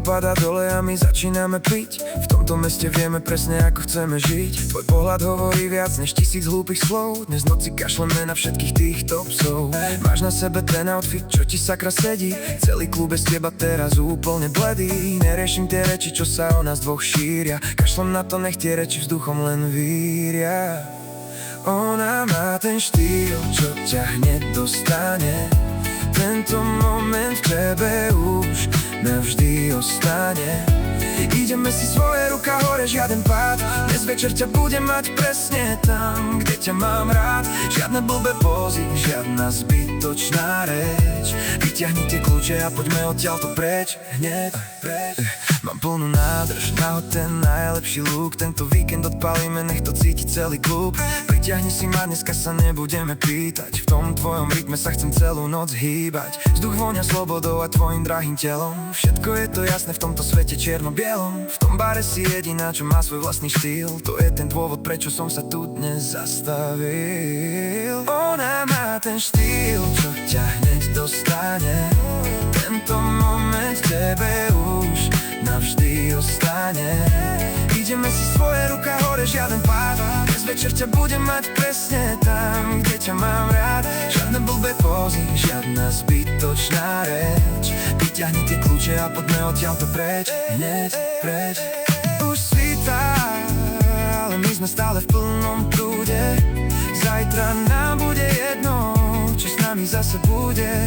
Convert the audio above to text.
padá dole a my začíname piť. V tomto meste vieme presne ako chceme žiť. Tvoj pohľad hovorí viac než 1000 hlúpych slov. Dnes noci kašleme na všetkých týchto psov. Máš na sebe ten outfit, čo ti sakra sedí. Celý klub bez teba teraz úplne bledý. Neriešim tie reči, čo sa o nás dvoch šíria. Kašlem na to, nech tie reči vzduchom len víria. Ona má ten štýl, čo ťa hneď dostane. Tento moment v tebe už navždy ostane. Ideme si svoje, ruka hore, žiaden pád. Dnes večer ťa budem mať presne tam, kde ťa mám rád. Žiadne blbé pózy, žiadna zbytočná reč. Vyťahni tie kľúče a poďme odtiaľto preč. Hneď preč. Mám plnú nádrž, nahod ten najlepší look. Tento víkend odpalíme, nech to cíti celý klub. Priťahni si ma, dneska sa nebudeme pýtať. V tom tvojom rytme sa chcem celú noc hýbať. Vzduch vonia slobodou a tvojim drahým telom. Všetko je to jasné v tomto svete čierno-bielom. V tom bare si jediná, čo má svoj vlastný štýl. To je ten dôvod, prečo som sa tu dnes zastavil. Ona má ten štýl, čo ťa hneď dostane. Tento moment v tebe už navždy ostane. Ideme si svoje, ruka hore, žiaden pád. Dnes večer ťa budem mať presne tam, kde ťa mám rád. Žiadne blbé pózy, žiadna zbytočná reč. Vyťahni tie kľúče a poďme odtiaľto preč. Hneď preč. Už svítá, ale my sme stále v plnom prúde. Zajtra nám bude jedno, čo s nami zase bude.